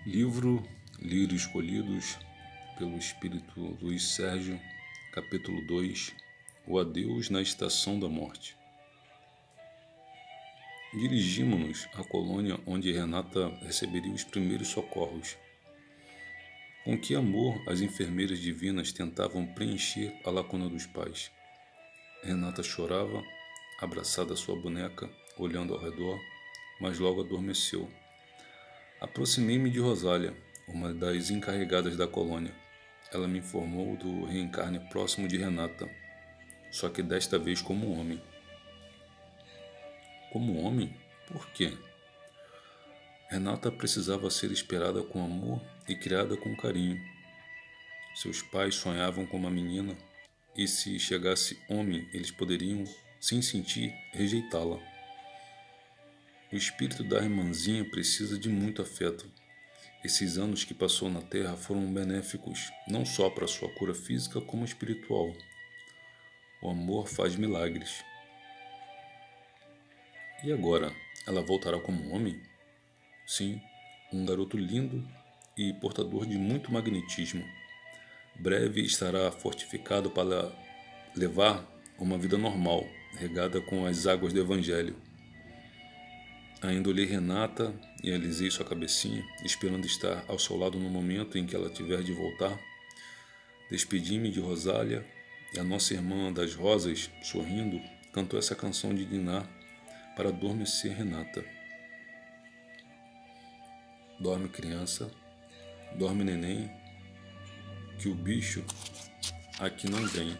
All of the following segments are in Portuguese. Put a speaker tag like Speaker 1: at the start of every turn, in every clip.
Speaker 1: Livro Livros Escolhidos pelo Espírito Luiz Sérgio, capítulo 2 O Adeus na Estação da Morte. Dirigimo-nos à colônia onde Renata receberia os primeiros socorros. Com que amor as enfermeiras divinas tentavam preencher a lacuna dos pais. Renata chorava, abraçada à sua boneca, olhando ao redor, mas logo adormeceu. Aproximei-me de Rosália, uma das encarregadas da colônia. Ela me informou do reencarne próximo de Renata, só que desta vez como homem. Como homem? Por quê? Renata precisava ser esperada com amor e criada com carinho. Seus pais sonhavam com uma menina, e se chegasse homem, eles poderiam, sem sentir, rejeitá-la. O espírito da irmãzinha precisa de muito afeto. Esses anos que passou na Terra foram benéficos, não só para sua cura física, como espiritual. O amor faz milagres. E agora, ela voltará como homem? Sim, um garoto lindo e portador de muito magnetismo. Breve estará fortificado para levar uma vida normal, regada com as águas do Evangelho. Ainda olhei Renata e alisei sua cabecinha, esperando estar ao seu lado no momento em que ela tiver de voltar. Despedi-me de Rosália e a nossa irmã das rosas, sorrindo, cantou essa canção de Diná para adormecer Renata. Dorme, criança, dorme, neném, que o bicho aqui não vem.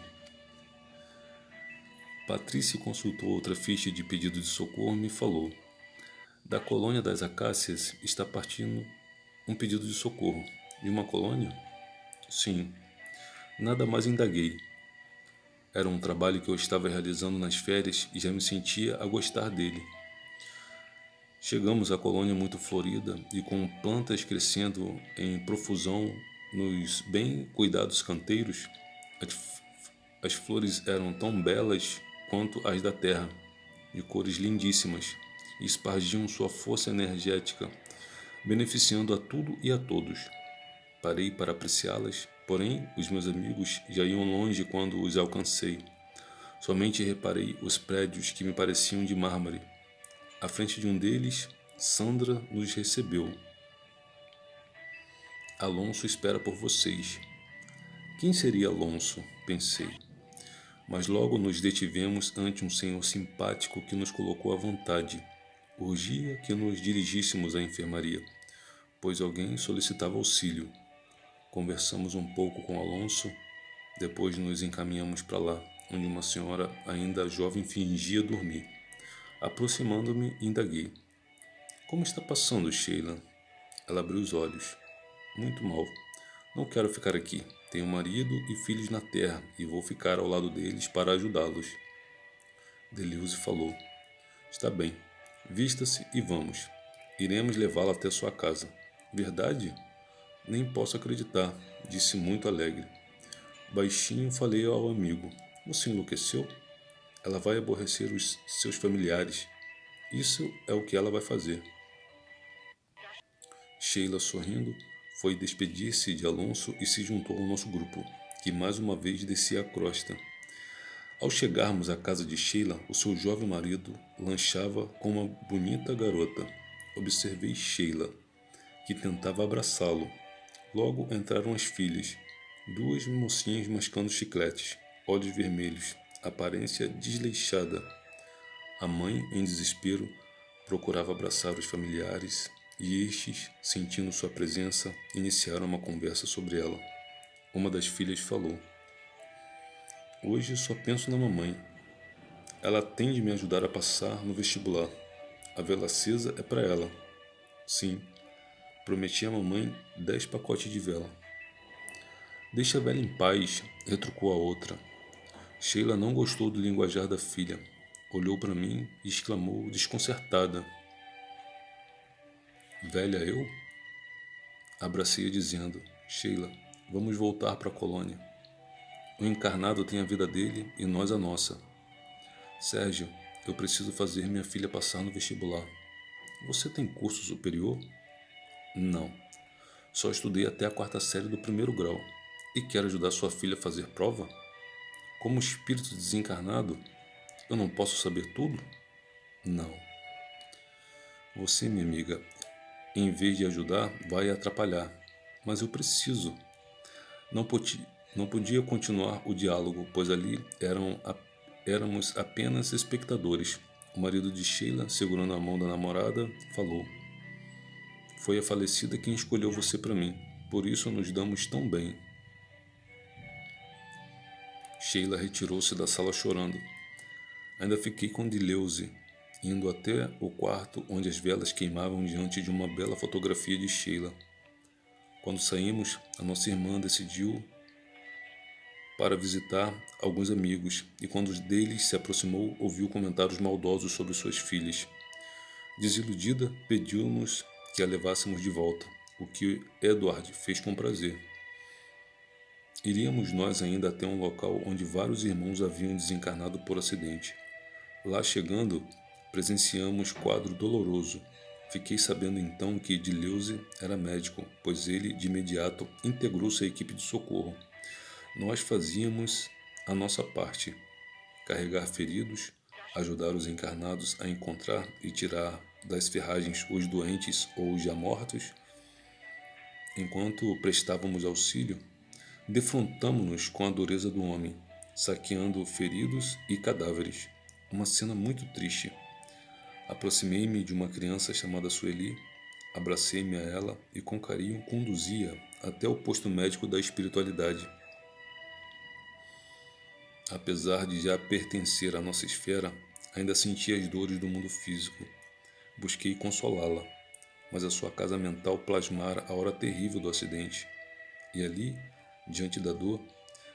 Speaker 1: Patrícia consultou outra ficha de pedido de socorro e me falou: da colônia das acácias está partindo um pedido de socorro. De uma colônia? Sim. Nada mais indaguei. Era um trabalho que eu estava realizando nas férias e já me sentia a gostar dele. Chegamos à colônia muito florida e com plantas crescendo em profusão nos bem cuidados canteiros. As flores eram tão belas quanto as da terra, de cores lindíssimas, e espargiam sua força energética, beneficiando a tudo e a todos. Parei para apreciá-las, porém os meus amigos já iam longe quando os alcancei. Somente reparei os prédios que me pareciam de mármore. À frente de um deles, Sandra nos recebeu. Alonso espera por vocês. Quem seria Alonso? Pensei. Mas logo nos detivemos ante um senhor simpático que nos colocou à vontade. Urgia que nos dirigíssemos à enfermaria, pois alguém solicitava auxílio. Conversamos um pouco com Alonso, depois nos encaminhamos para lá, onde uma senhora ainda jovem fingia dormir. Aproximando-me, indaguei: como está passando, Sheila? Ela abriu os olhos. Muito mal. Não quero ficar aqui. Tenho marido e filhos na terra e vou ficar ao lado deles para ajudá-los. Deleuze falou: está bem. Vista-se e vamos. Iremos levá-la até sua casa. Verdade? Nem posso acreditar, disse muito alegre. Baixinho falei ao amigo: você enlouqueceu? Ela vai aborrecer os seus familiares. Isso é o que ela vai fazer. Sheila, sorrindo, foi despedir-se de Alonso e se juntou ao nosso grupo, que mais uma vez descia a crosta. Ao chegarmos à casa de Sheila, o seu jovem marido lanchava com uma bonita garota. Observei Sheila, que tentava abraçá-lo. Logo entraram as filhas, duas mocinhas mascando chicletes, olhos vermelhos, aparência desleixada. A mãe, em desespero, procurava abraçar os familiares e estes, sentindo sua presença, iniciaram uma conversa sobre ela. Uma das filhas falou: hoje só penso na mamãe. Ela tem de me ajudar a passar no vestibular. A vela acesa é para ela. Sim, prometi à mamãe 10 pacotes de vela. Deixa a velha em paz, retrucou a outra. Sheila não gostou do linguajar da filha. Olhou para mim e exclamou, desconcertada: velha eu? Abracei-a dizendo: Sheila, vamos voltar para a colônia. O encarnado tem a vida dele e nós a nossa. Sérgio, eu preciso fazer minha filha passar no vestibular. Você tem curso superior? Não. Só estudei até a quarta série do primeiro grau. E quero ajudar sua filha a fazer prova? Como espírito desencarnado, eu não posso saber tudo? Não. Você, minha amiga, em vez de ajudar, vai atrapalhar. Mas eu preciso. Não podia continuar o diálogo, pois ali éramos apenas espectadores. O marido de Sheila, segurando a mão da namorada, falou: Foi a falecida quem escolheu você para mim, por isso nos damos tão bem. Sheila retirou-se da sala chorando. Ainda fiquei com Dileuze, indo até o quarto onde as velas queimavam diante de uma bela fotografia de Sheila. Quando saímos, a nossa irmã decidiu para visitar alguns amigos e quando um deles se aproximou, ouviu comentários maldosos sobre suas filhas. Desiludida, pediu-nos que a levássemos de volta, o que Edward fez com prazer. Iríamos nós ainda até um local onde vários irmãos haviam desencarnado por acidente. Lá chegando, presenciamos quadro doloroso. Fiquei sabendo então que Dileuze era médico, pois ele de imediato integrou-se à equipe de socorro. Nós fazíamos a nossa parte, carregar feridos, ajudar os encarnados a encontrar e tirar das ferragens os doentes ou os já mortos. Enquanto prestávamos auxílio, defrontamo-nos com a dureza do homem, saqueando feridos e cadáveres. Uma cena muito triste. Aproximei-me de uma criança chamada Sueli, abracei-me a ela e com carinho conduzi-a até o posto médico da espiritualidade. Apesar de já pertencer à nossa esfera, ainda sentia as dores do mundo físico. Busquei consolá-la, mas a sua casa mental plasmara a hora terrível do acidente. E ali, diante da dor,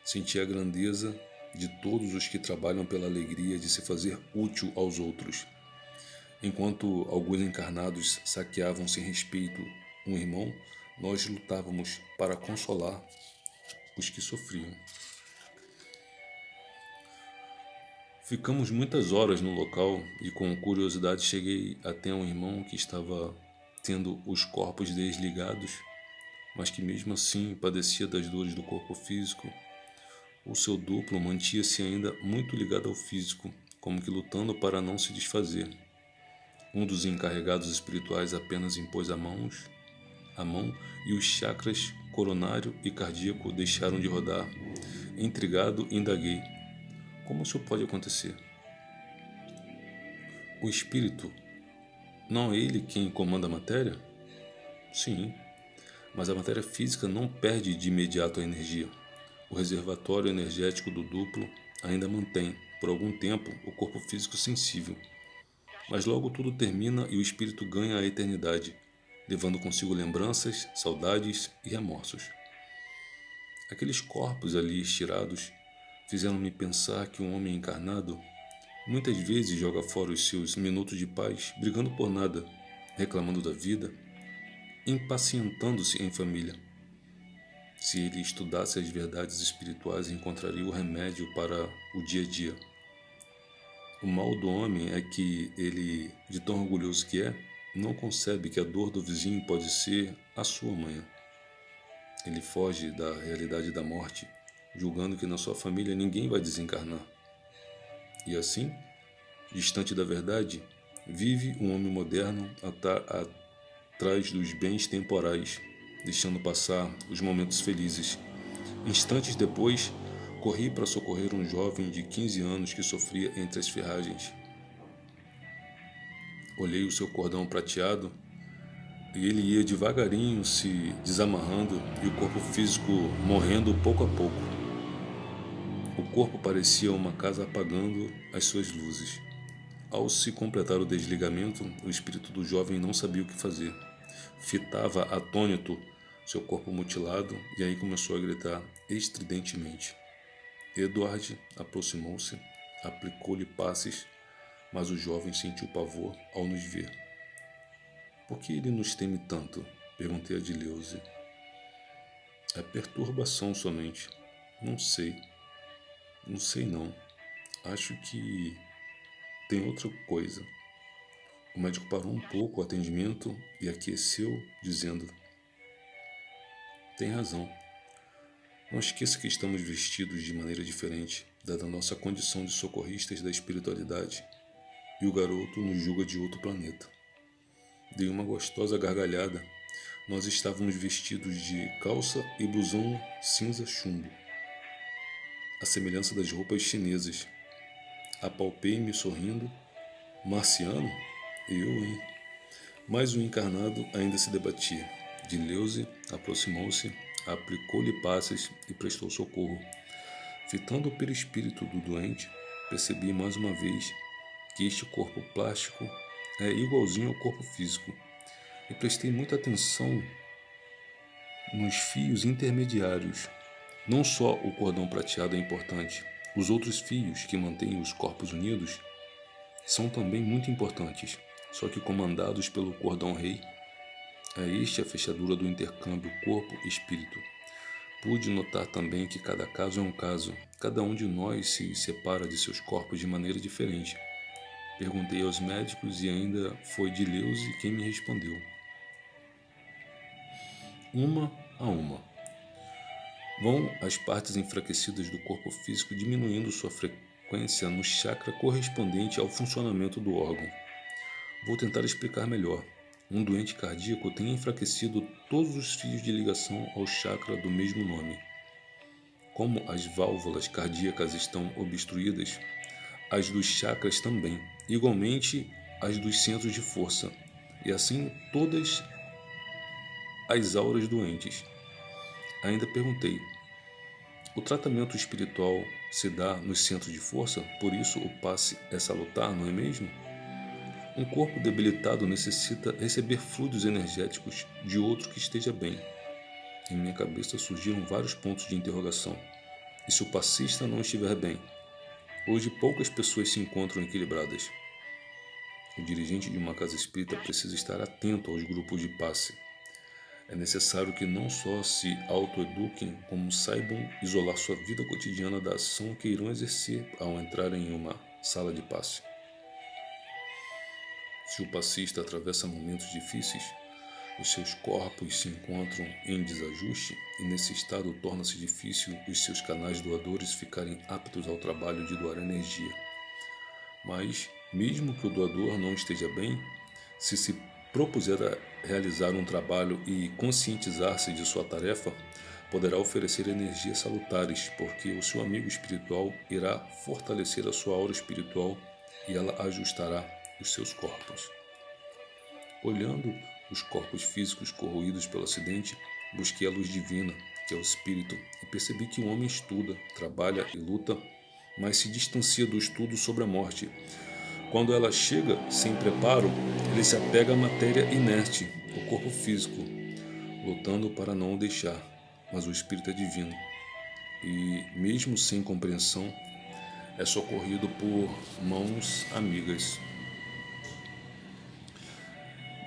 Speaker 1: senti a grandeza de todos os que trabalham pela alegria de se fazer útil aos outros. Enquanto alguns encarnados saqueavam sem respeito um irmão, nós lutávamos para consolar os que sofriam. Ficamos muitas horas no local e com curiosidade cheguei até um irmão que estava tendo os corpos desligados, mas que mesmo assim padecia das dores do corpo físico. O seu duplo mantinha-se ainda muito ligado ao físico, como que lutando para não se desfazer. Um dos encarregados espirituais apenas impôs a mão e os chakras coronário e cardíaco deixaram de rodar. Intrigado, indaguei: como isso pode acontecer? O espírito, não é ele quem comanda a matéria? Sim, mas a matéria física não perde de imediato a energia. O reservatório energético do duplo ainda mantém, por algum tempo, o corpo físico sensível. Mas logo tudo termina e o espírito ganha a eternidade, levando consigo lembranças, saudades e remorsos. Aqueles corpos ali estirados fizeram-me pensar que um homem encarnado muitas vezes joga fora os seus minutos de paz, brigando por nada, reclamando da vida, impacientando-se em família. Se ele estudasse as verdades espirituais, encontraria o remédio para o dia a dia. O mal do homem é que ele, de tão orgulhoso que é, não concebe que a dor do vizinho pode ser a sua manhã. Ele foge da realidade da morte, julgando que na sua família ninguém vai desencarnar. E assim, distante da verdade, vive um homem moderno atrás dos bens temporais, deixando passar os momentos felizes. Instantes depois, corri para socorrer um jovem de 15 anos que sofria entre as ferragens. Olhei o seu cordão prateado e ele ia devagarinho se desamarrando e o corpo físico morrendo pouco a pouco. O corpo parecia uma casa apagando as suas luzes. Ao se completar o desligamento, o espírito do jovem não sabia o que fazer. Fitava atônito seu corpo mutilado e aí começou a gritar estridentemente. Edward aproximou-se, aplicou-lhe passes, mas o jovem sentiu pavor ao nos ver. Por que ele nos teme tanto? Perguntei a Dileuze. É perturbação somente. Não sei. Não sei não. Acho que tem outra coisa. O médico parou um pouco o atendimento e aqueceu, dizendo: Tem razão. Não esqueça que estamos vestidos de maneira diferente, dada a nossa condição de socorristas da espiritualidade, e o garoto nos julga de outro planeta. Dei uma gostosa gargalhada. Nós estávamos vestidos de calça e blusão cinza chumbo, à semelhança das roupas chinesas. Apalpei-me sorrindo. Marciano? Eu, hein? Mas o encarnado ainda se debatia. Deleuze aproximou-se, aplicou-lhe passes e prestou socorro. Fitando o perispírito do doente, percebi mais uma vez que este corpo plástico é igualzinho ao corpo físico, e prestei muita atenção nos fios intermediários. Não só o cordão prateado é importante, os outros fios que mantêm os corpos unidos são também muito importantes, só que comandados pelo cordão rei. É este a fechadura do intercâmbio corpo-espírito. Pude notar também que cada caso é um caso, cada um de nós se separa de seus corpos de maneira diferente. Perguntei aos médicos e ainda foi Deleuze quem me respondeu. Uma a uma. Vão as partes enfraquecidas do corpo físico diminuindo sua frequência no chakra correspondente ao funcionamento do órgão. Vou tentar explicar melhor. Um doente cardíaco tem enfraquecido todos os fios de ligação ao chakra do mesmo nome. Como as válvulas cardíacas estão obstruídas, as dos chakras também, igualmente as dos centros de força, e assim todas as auras doentes. Ainda perguntei, o tratamento espiritual se dá nos centros de força, por isso o passe é salutar, não é mesmo? Um corpo debilitado necessita receber fluidos energéticos de outro que esteja bem. Em minha cabeça surgiram vários pontos de interrogação. E se o passista não estiver bem? Hoje poucas pessoas se encontram equilibradas. O dirigente de uma casa espírita precisa estar atento aos grupos de passe. É necessário que não só se autoeduquem, como saibam isolar sua vida cotidiana da ação que irão exercer ao entrarem em uma sala de passe. Se o passista atravessa momentos difíceis, os seus corpos se encontram em desajuste e nesse estado torna-se difícil os seus canais doadores ficarem aptos ao trabalho de doar energia. Mas, mesmo que o doador não esteja bem, se propuser a realizar um trabalho e conscientizar-se de sua tarefa, poderá oferecer energias salutares, porque o seu amigo espiritual irá fortalecer a sua aura espiritual e ela ajustará os seus corpos. Olhando os corpos físicos corroídos pelo acidente, busquei a luz divina, que é o espírito, e percebi que o homem estuda, trabalha e luta, mas se distancia do estudo sobre a morte. Quando ela chega sem preparo, ele se apega à matéria inerte, o corpo físico, lutando para não o deixar, mas o espírito é divino. E, mesmo sem compreensão, é socorrido por mãos amigas.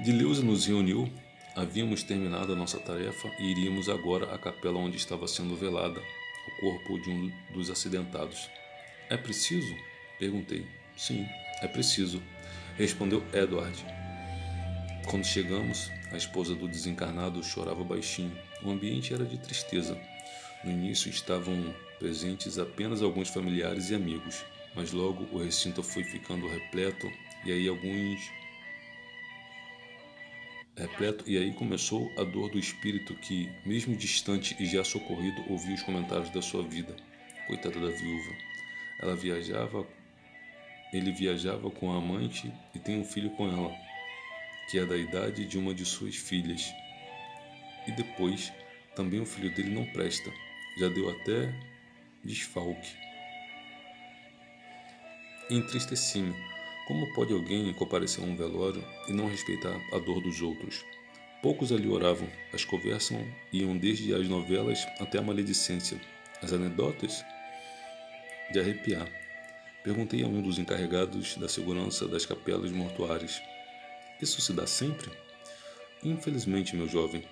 Speaker 1: Deleuze nos reuniu, havíamos terminado a nossa tarefa e iríamos agora à capela onde estava sendo velada o corpo de um dos acidentados. É preciso? Perguntei. Sim, é preciso, respondeu Edward. Quando chegamos, a esposa do desencarnado chorava baixinho. O ambiente era de tristeza. No início estavam presentes apenas alguns familiares e amigos, mas logo o recinto foi ficando repleto e aí começou a dor do espírito que, mesmo distante e já socorrido, ouvia os comentários da sua vida. Coitada da viúva. Ele viajava com a amante e tem um filho com ela, que é da idade de uma de suas filhas. E depois, também o filho dele não presta. Já deu até desfalque. Entristeci-me. Como pode alguém comparecer a um velório e não respeitar a dor dos outros? Poucos ali oravam. As conversas iam desde as novelas até a maledicência. As anedotas de arrepiar. Perguntei a um dos encarregados da segurança das capelas mortuárias. Isso se dá sempre? Infelizmente, meu jovem,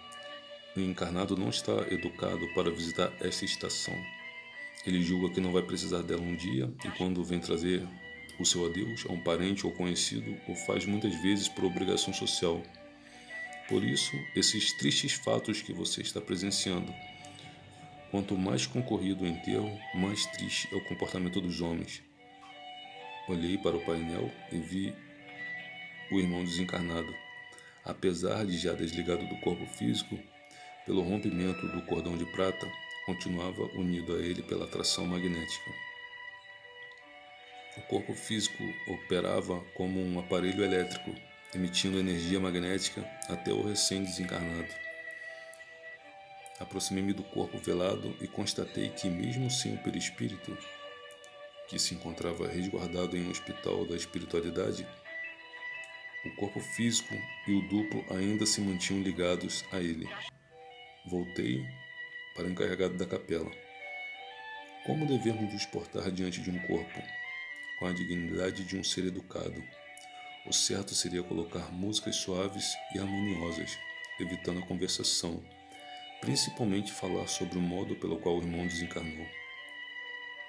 Speaker 1: o encarnado não está educado para visitar esta estação. Ele julga que não vai precisar dela um dia e quando vem trazer o seu adeus a um parente ou conhecido, o faz muitas vezes por obrigação social. Por isso, esses tristes fatos que você está presenciando. Quanto mais concorrido o enterro, mais triste é o comportamento dos homens. Olhei para o painel e vi o irmão desencarnado. Apesar de já desligado do corpo físico, pelo rompimento do cordão de prata, continuava unido a ele pela atração magnética. O corpo físico operava como um aparelho elétrico, emitindo energia magnética até o recém-desencarnado. Aproximei-me do corpo velado e constatei que, mesmo sem o perispírito, que se encontrava resguardado em um hospital da espiritualidade, o corpo físico e o duplo ainda se mantinham ligados a ele. Voltei para o encarregado da capela. Como devemos nos portar diante de um corpo? Com a dignidade de um ser educado. O certo seria colocar músicas suaves e harmoniosas, evitando a conversação, principalmente falar sobre o modo pelo qual o irmão desencarnou.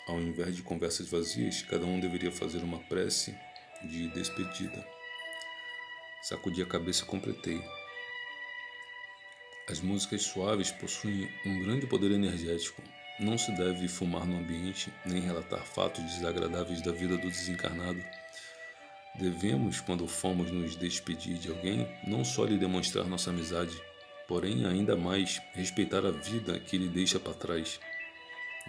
Speaker 1: Ao invés de conversas vazias, cada um deveria fazer uma prece de despedida. Sacudi a cabeça e completei. As músicas suaves possuem um grande poder energético. Não se deve fumar no ambiente, nem relatar fatos desagradáveis da vida do desencarnado. Devemos, quando formos nos despedir de alguém, não só lhe demonstrar nossa amizade, porém ainda mais respeitar a vida que ele deixa para trás.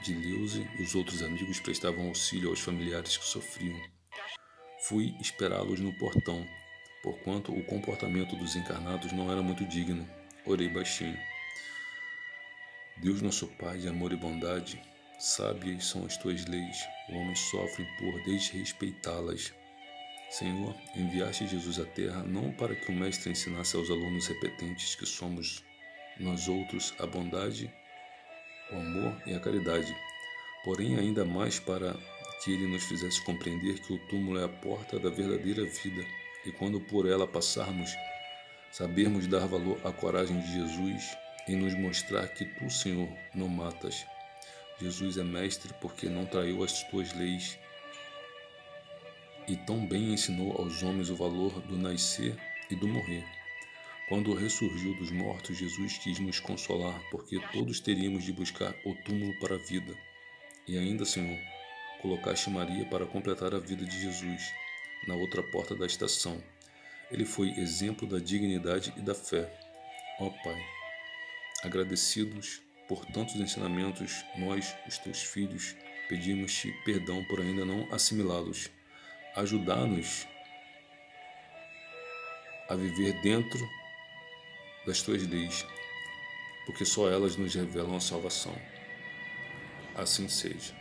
Speaker 1: Dileuze e os outros amigos prestavam auxílio aos familiares que sofriam. Fui esperá-los no portão, porquanto o comportamento dos encarnados não era muito digno. Orei baixinho. Deus nosso Pai de amor e bondade, sábias são as tuas leis, o homem sofre por desrespeitá-las. Senhor, enviaste Jesus à terra não para que o Mestre ensinasse aos alunos repetentes que somos nós outros a bondade, o amor e a caridade, porém ainda mais para que ele nos fizesse compreender que o túmulo é a porta da verdadeira vida e quando por ela passarmos, sabermos dar valor à coragem de Jesus e nos mostrar que tu, Senhor, não matas. Jesus é mestre porque não traiu as tuas leis e tão bem ensinou aos homens o valor do nascer e do morrer. Quando ressurgiu dos mortos, Jesus quis nos consolar, porque todos teríamos de buscar o túmulo para a vida. E ainda, Senhor, colocaste Maria para completar a vida de Jesus, na outra porta da estação. Ele foi exemplo da dignidade e da fé. Ó Pai, agradecidos por tantos ensinamentos, nós, os teus filhos, pedimos-te perdão por ainda não assimilá-los. Ajudar-nos a viver dentro das tuas leis, porque só elas nos revelam a salvação. Assim seja.